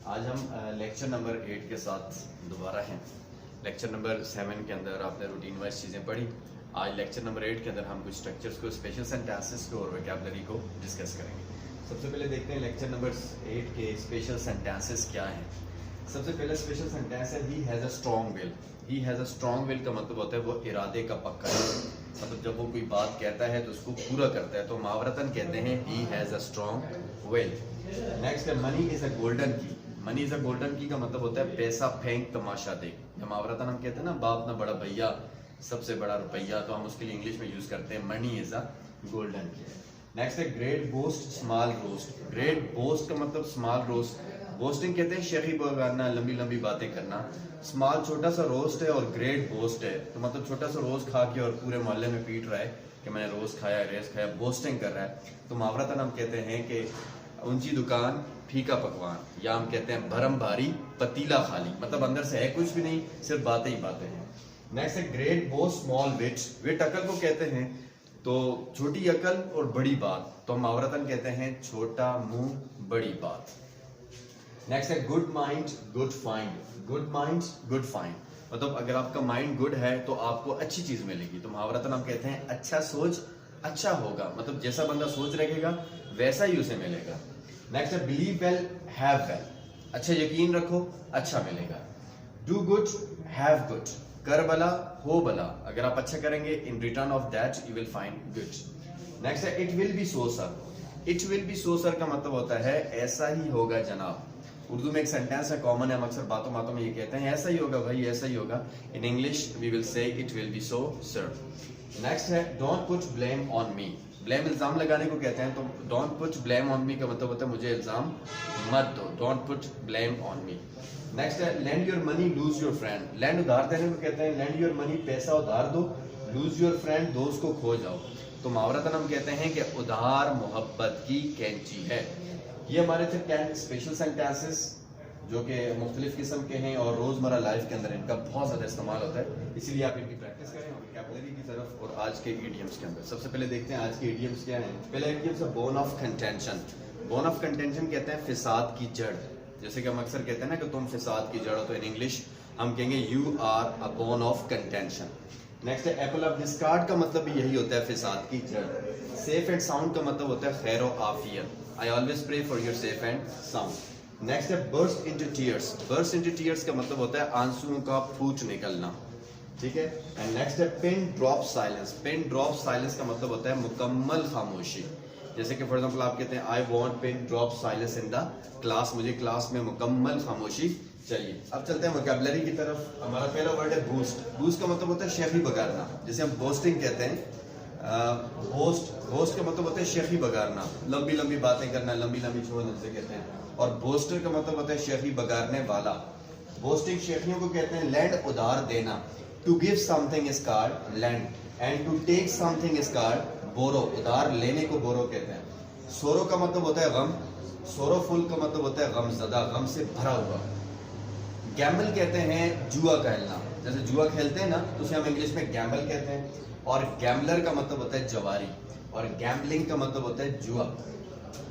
आज हम lecture number 8 के साथ दोबारा हैं। लेक्चर नंबर 7 के अंदर आपने रूटीन वाइज चीज़ें पढ़ी। आज लेक्चर नंबर 8 के अंदर हम कुछ स्ट्रक्चर्स को, स्पेशल सेंटेंसेस को और वोकैबुलरी को डिस्कस करेंगे। सबसे पहले देखते हैं लेक्चर नंबर 8 के स्पेशल सेंटेंसेस क्या हैं। सबसे पहले स्पेशल सेंटेंस है he has a strong will. He has a strong will का मतलब होता है वो इरादे का पक्का है, मतलब जब वो कोई बात कहता है तो उसको पूरा करता है, तो मुहावरतन कहते हैं he has a strong will. Next है मनी इज अ गोल्डन की। मनी इज अ गोल्डन की का मतलब होता है पैसा फेंक तमाशा देख। मुहावरतन हम कहते हैं ना बाप ना बड़ा भैया सबसे बड़ा रुपया, तो हम उसके लिए इंग्लिश में यूज करते हैं मनी इज अ गोल्डन की। नेक्स्ट है great boast small roast. Great boast का मतलब स्मॉल रोस्ट। बोस्टिंग कहते हैं शेखी बगाना, लंबी लंबी बातें करना। स्मॉल छोटा सा रोस्ट है और ग्रेट बोस्ट है तो मतलब छोटा सा रोस्ट खा के और पूरे मोहल्ले में पीट रहा है कि मैंने रोस्ट खाया, रेस खाया, बोस्टिंग कर रहा है। तो मुहावरतन हम कहते हैं कि ऊंची दुकान फीका पकवान, या हम कहते हैं भरम भारी पतीला खाली, मतलब अंदर से है कुछ भी नहीं, सिर्फ बातें ही बातें हैं। नेक्स्ट है ग्रेट बोस्ट स्मॉल विट। विट अकल को कहते हैं, तो छोटी अकल और बड़ी बात, तो हम मुहावरतन कहते हैं छोटा मुंह बड़ी बात। नेक्स्ट है good mind good find. Good mind good find मतलब अगर आपका माइंड गुड है तो आपको अच्छी चीज मिलेगी, तो मुहावरतन हम कहते हैं अच्छा सोच अच्छा होगा, मतलब जैसा बंदा सोच रखेगा वैसा ही उसे मिलेगा। नेक्स्ट है बिलीव वेल हैव वेल। अच्छा यकीन रखो अच्छा मिलेगा। Do good have good. कर भला हो भला, अगर आप अच्छा करेंगे in return of that you will find good. Next है it will be so sir. It will be so sir का मतलब होता है ऐसा ही होगा जनाब। उर्दू में एक सेंटेंस है कॉमन है, हम अक्सर बातों बातों में ये कहते हैं ऐसा ही होगा भाई, ऐसा ही होगा। In English we will say it will be so sir. Next है don't put blame on me. Blame इल्जाम लगाने को कहते हैं, तो don't put blame on me का मतलब होता है मुझे इल्जाम मत दो, don't put blame on me. Next है lend your money lose your friend. Lend उधार देने को कहते हैं, लेंड योर मनी पैसा उधार दो, लूज योर फ्रेंड दोस्त को खो जाओ। तो मुहावरतन हम कहते हैं कि उधार मोहब्बत की कैंची है। ये हमारे थे 10 स्पेशल सेंटेंसेस जो कि मुख्तलिफ किस्म के हैं और रोजमर्रा लाइफ के अंदर इनका बहुत ज्यादा इस्तेमाल होता है, इसीलिए आप इनकी प्रैक्टिस करें वोकैबुलरी की तरफ। और आज के इडियम्स के अंदर सबसे पहले देखते हैं आज के इडियम्स क्या हैं। पहला इडियम्स है bone of contention. Bone of contention कहते हैं फिसाद की जड़। जैसे कि हम अक्सर कहते हैं ना कि तुम फिसाद की जड़ हो, तो इन इंग्लिश हम कहेंगे you are a bone of contention. Next है एप्पल ऑफ डिस्कार्ड का मतलब भी यही होता है फिसाद की जड़। सेफ एंड साउंड का मतलब होता है खैर और आफियत। I always pray for your safe and sound. Next है burst into tears. Burst into tears का मतलब होता है आंसुओं का फूट निकलना, ठीक है। एंड नेक्स्ट है pin drop silence. Pin drop silence का मतलब होता है मुकम्मल खामोशी। जैसे कि फॉर एग्जांपल आप कहते हैं I want pin drop silence in the class, मुझे क्लास में मुकम्मल खामोशी चाहिए। अब चलते हैं वोकैबुलरी की तरफ। हमारा पहला वर्ड है बूस्ट। बूस्ट का मतलब होता है शेखी बगारना, जैसे हम बोस्टिंग कहते हैं। बोस्ट का मतलब होता है शेखी बगारना, लंबी लंबी बातें करना, लंबी लंबी छोड़ से कहते हैं। और बोस्टर का मतलब होता है शेखी बगारने वाला। बोस्टिंग शेखियों को कहते हैं लैंड उधार देना। To give something is called lend and to take something is called borrow. उधार लेने को बोरो कहते हैं। सोरो का मतलब होता है गम। सोरोफुल का मतलब होता है गमज़दा, गम से भरा हुआ। गैम्बल कहते हैं जुआ खेलना, जैसे जुआ खेलते हैं ना तो उसे हम इंग्लिश में गैम्बल कहते हैं। और गैम्बलर का मतलब होता है जवारी, और गैम्बलिंग का मतलब होता है जुआ।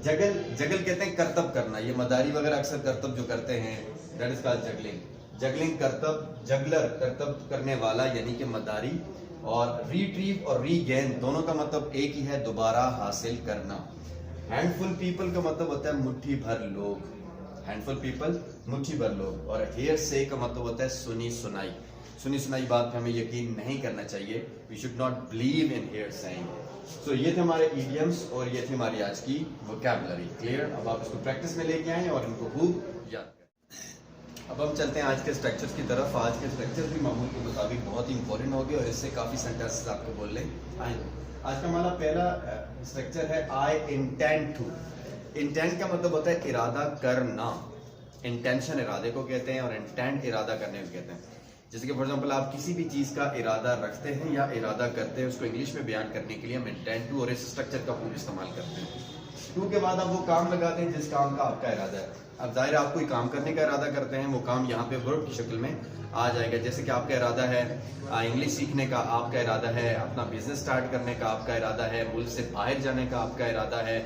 जगल जगल कहते हैं करतब करना, ये मदारी वगैरह अक्सर करतब जो करते हैं that is called juggling. Juggling करतब, जगलर करतब करने वाला यानी कि मदारी। और रिट्रीव और रीगेन दोनों का मतलब एक ही है, दोबारा हासिल करना। हैंडफुल पीपल का मतलब होता है मुट्ठी भर लोग। हैंडफुल पीपल मुट्ठी भर लोग। और हेयर से का मतलब होता है सुनी सुनाई। सुनी सुनाई बात पे हमें यकीन नहीं करना चाहिए, we should not believe in hearsay. So ये थे हमारे इडियम्स और ये थी हमारी आज की वोकैबुलरी। क्लियर? अब आप इसको प्रैक्टिस में लेके आए और इनको खूब याद करें। अब हम चलते हैं आज के स्ट्रक्चर्स की तरफ। आज के स्ट्रक्चर्स भी मामूल के मुताबिक बहुत ही इंपॉर्टेंट हो गए और इससे काफ़ी सेंटेंसेस आपको बोलने आएंगे। आज का हमारा पहला स्ट्रक्चर है आई इंटेंड टू। इंटेंट का मतलब होता है इरादा करना। इंटेंशन इरादे को कहते हैं और इंटेंट इरादा करने को कहते हैं। जैसे कि फॉर एग्जांपल आप किसी भी चीज का इरादा रखते हैं या इरादा करते हैं, उसको इंग्लिश में बयान करने के लिए हम इंटेंट टू और इस स्ट्रक्चर का खूब इस्तेमाल करते हैं। टू के बाद आप वो काम लगाते हैं जिस काम का आपका इरादा है। अब जाहिर है आप कोई काम करने का इरादा करते हैं, वो काम यहाँ पे वर्ब की शक्ल में आ जाएगा। जैसे कि आपका इरादा है इंग्लिश सीखने का, आपका इरादा है अपना बिजनेस स्टार्ट करने का, आपका इरादा है मुल्क से बाहर जाने का, आपका इरादा है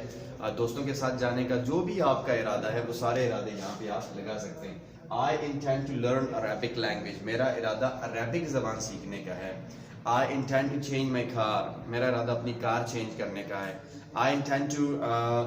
दोस्तों के साथ जाने का, जो भी आपका इरादा है वो सारे इरादे यहाँ पे आप लगा सकते हैं। I intend to learn Arabic language, मेरा इरादा अरेबिक जबान सीखने का है। I intend to change my car, मेरा इरादा अपनी कार चेंज करने का है। I intend to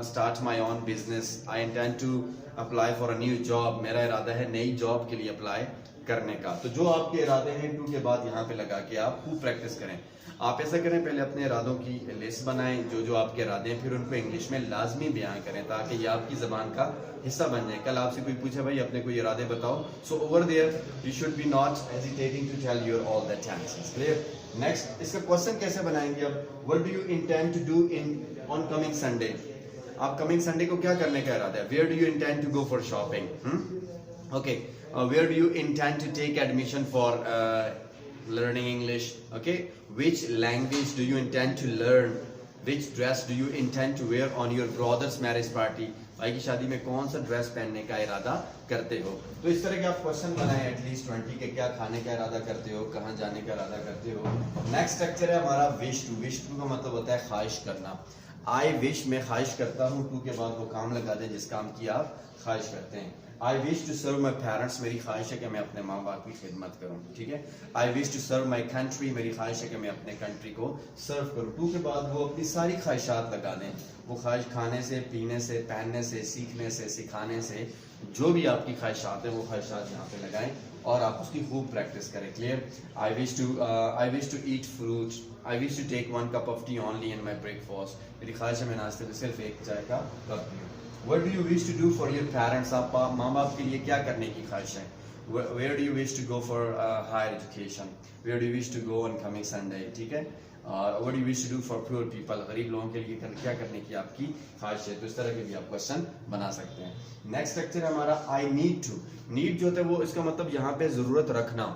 start my own business. I intend to apply for a new job, मेरा इरादा है नई जॉब के लिए अप्लाई करने का। तो जो आपके इरादे हैं टू के बाद यहाँ पे लगा के आप खूब प्रैक्टिस करें। आप ऐसा करें, पहले अपने इरादों की लिस्ट बनाएं, जो जो आपके इरादे हैं, फिर उनको इंग्लिश में लाजमी बयान करें ताकि ये आपकी जबान का हिस्सा बन जाए। कल आपसे कोई पूछे भाई अपने कोई इरादे बताओ, so over there you should be not hesitating to tell your all that chances. Clear? Next, इसका क्वेश्चन कैसे बनाएंगे अब? What do you intend to do in on coming Sunday? आप कमिंग संडे को क्या करने का इरादा है? Where do you intend to go for shopping? Okay, where do you intend to take admission for learning English? Okay, which language do you intend to learn? Which dress do you intend to wear on your brother's marriage party? भाई की शादी में कौन सा dress पहनने का इरादा करते हो? तो इस तरह के आप क्वेश्चन बनाएं एटलीस्ट 20 के। क्या खाने का इरादा करते हो, कहाँ जाने का इरादा करते हो? नेक्स्ट स्ट्रक्चर है हमारा विश टू। विश टू का मतलब होता है ख्वाहिश करना। आई विश, मैं ख्वाहिश करता हूँ, टू के बाद वो काम लगा दें जिस काम की आप ख्वाहिश करते हैं। I wish to serve my parents, मेरी ख्वाहिश है कि मैं अपने माँ बाप की खिदमत करूँ। ठीक है? I wish to serve my country, मेरी ख्वाहिश है कि मैं अपने कंट्री को सर्व करूँ। टू के बाद वो अपनी सारी ख्वाहिशात लगा दें। वो ख्वाहिश खाने से, पीने से, पहनने से, सीखने से, सिखाने से, जो भी आपकी ख्वाहिशात है वो ख्वाहिशात यहाँ पे लगाएं और आप उसकी खूब प्रैक्टिस करें। Clear? I wish to eat fruit. I wish to take 1 cup of tea only in my breakfast, मेरी ख्वाहिश है मैं नाश्ते में सिर्फ एक चाय का cup पीऊँ। What do you wish to do for your parents? आप माँ बाप के लिए क्या करने की ख्वाहिश है? Where do you wish to go for higher education? Where do you wish to go on coming Sunday? ठीक है? What do you wish to do for poor people? गरीब लोगों के लिए क्या करने की आपकी ख्वाहिश है? तो इस तरह के भी आप क्वेश्चन बना सकते हैं। नेक्स्ट स्ट्रक्चर है हमारा आई नीड टू। नीड जो होता है वो इसका मतलब यहाँ पे जरूरत रखना।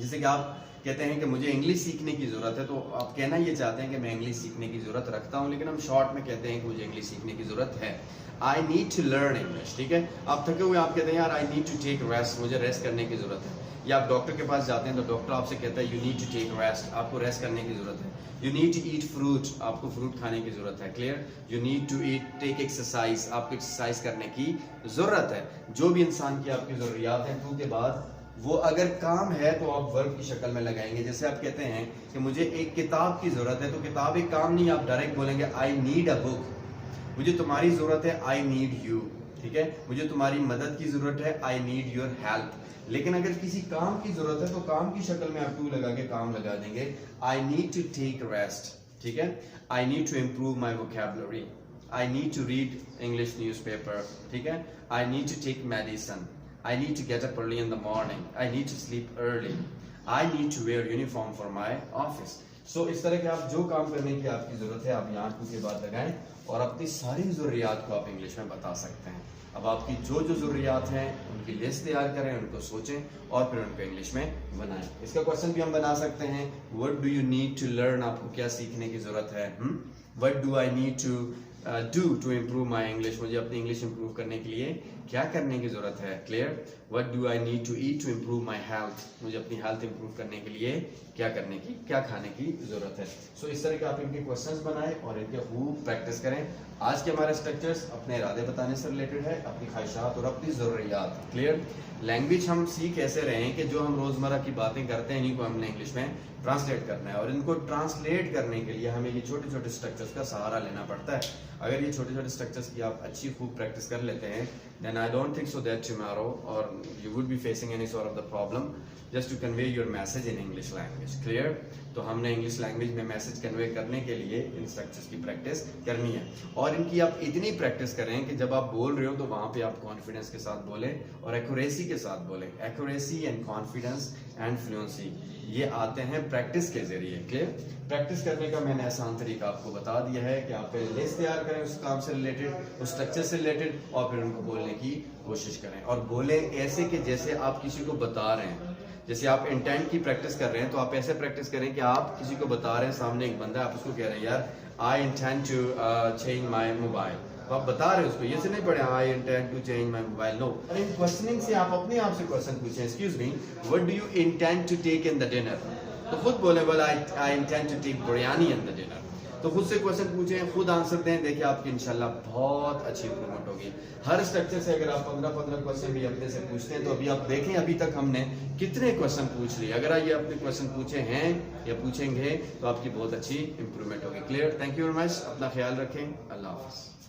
जैसे कि आप कहते हैं कि मुझे इंग्लिश सीखने की जरूरत है, तो आप कहना ये चाहते हैं कि मैं इंग्लिश सीखने की जरूरत रखता हूँ, लेकिन हम शॉर्ट में कहते हैं कि मुझे इंग्लिश सीखने की जरूरत है। I need to learn English. ठीक है? आप थके हुए आप कहते हैं यार I need to take rest, मुझे रेस्ट करने की जरूरत है। या आप डॉक्टर के पास जाते हैं तो डॉक्टर आपसे कहता है you need to take rest, आपको रेस्ट करने की जरूरत है। You need to eat fruit, आपको फ्रूट खाने की जरूरत है। Clear? You need to take exercise, आपको एक्सरसाइज करने की जरूरत है। जो भी इंसान की आपकी जरूरियात है, टू के बाद वो अगर काम है तो आप वर्ब की शक्ल में लगाएंगे। जैसे आप कहते हैं कि मुझे एक किताब की जरूरत है, तो किताब एक काम नहीं, आप डायरेक्ट बोलेंगे आई नीड अ बुक। मुझे तुम्हारी जरूरत है, आई नीड यू। ठीक है? मुझे तुम्हारी मदद की जरूरत है, आई नीड योर हेल्प। लेकिन अगर किसी काम की जरूरत है तो काम की शक्ल में आप टू लगा के काम लगा देंगे। I need to take rest. ठीक है? I need to improve my vocabulary. I need to read English newspaper. ठीक है? I need to take medicine. I need to get up early in the morning. I need to sleep early. I need to wear uniform for my office. So इस तरह के आप जो काम करने की आपकी जरूरत है आप यहाँ टू के बाद लगाएं और अपनी सारी जरूरियात को आप इंग्लिश में बता सकते हैं। अब आपकी जो जो जरूरियात हैं उनकी लिस्ट तैयार करें, उनको सोचें और फिर उनको इंग्लिश में बनाएं। इसका क्वेश्चन भी हम बना सकते हैं, what do you need to learn, आपको क्या सीखने की जरूरत है? What do I need to do to improve my English, मुझे अपनी इंग्लिश इंप्रूव करने के लिए क्या करने की जरूरत है? Clear? What do I need to eat to improve my health, मुझे अपनी हेल्थ इंप्रूव करने के लिए क्या खाने की जरूरत है? सो इस तरह के आप इनके क्वेश्चंस बनाएं और इनके खूब प्रैक्टिस करें। आज के हमारे स्ट्रक्चर्स अपने इरादे बताने से रिलेटेड है, अपनी ख्वाहिशात और अपनी ज़रूरियात। क्लियर? लैंग्वेज हम सीख ऐसे रहे हैं कि जो हम रोज़मर्रा की बातें करते हैं इन्हीं को हमने इंग्लिश में ट्रांसलेट करना है, और इनको ट्रांसलेट करने के लिए हमें ये छोटे छोटे स्ट्रक्चर्स का सहारा लेना पड़ता है। अगर ये छोटे छोटे स्ट्रक्चर्स की आप अच्छी खूब प्रैक्टिस कर लेते हैं, then I don't think so that tomorrow or you would be facing any sort of the problem just to convey your message in English language. Clear? तो हमने इंग्लिश लैंग्वेज में मैसेज कन्वे करने के लिए इन structures की practice करनी है, और इनकी आप इतनी प्रैक्टिस करें कि जब आप बोल रहे हो तो वहां पे आप कॉन्फिडेंस के साथ बोलें और एक्यूरेसी के साथ बोलें। Accuracy and confidence and fluency ये आते हैं प्रैक्टिस के जरिए। क्लियर? प्रैक्टिस करने का मैंने आसान तरीका आपको बता दिया है कि आप पहले लिस्ट तैयार करें उस काम से रिलेटेड, उस स्ट्रक्चर से रिलेटेड, और फिर उनको बोलने की कोशिश करें, और बोले ऐसे कि जैसे आप किसी को बता रहे हैं। जैसे आप इंटेंट की प्रैक्टिस कर रहे हैं तो आप ऐसे प्रैक्टिस करें कि आप किसी को बता रहे हैं, सामने एक बंदा है, आप उसको कह रहे हैं यार I intend to change my mobile, तो आप बता रहे हो उसको, ये से नहीं पढ़े I intend to change my mobile, no. अरे क्वेश्चनिंग से आप अपने आप से क्वेश्चन पूछें, excuse me what do you intend to take in the dinner, तो खुद बोले बोला I intend to take biryani in the dinner, तो खुद से क्वेश्चन पूछें, खुद आंसर दें, देखिए आपकी इंशाल्लाह बहुत अच्छी इंप्रूवमेंट होगी। हर स्ट्रक्चर से अगर आप 15-15 क्वेश्चन भी अपने से पूछते हैं तो अभी आप देखें अभी तक हमने कितने क्वेश्चन पूछ लिए। अगर ये अपने क्वेश्चन पूछे हैं या पूछेंगे तो आपकी बहुत अच्छी इंप्रूवमेंट होगी। Clear? Thank you very much, अपना ख्याल रखें, अल्लाह हाफिज़।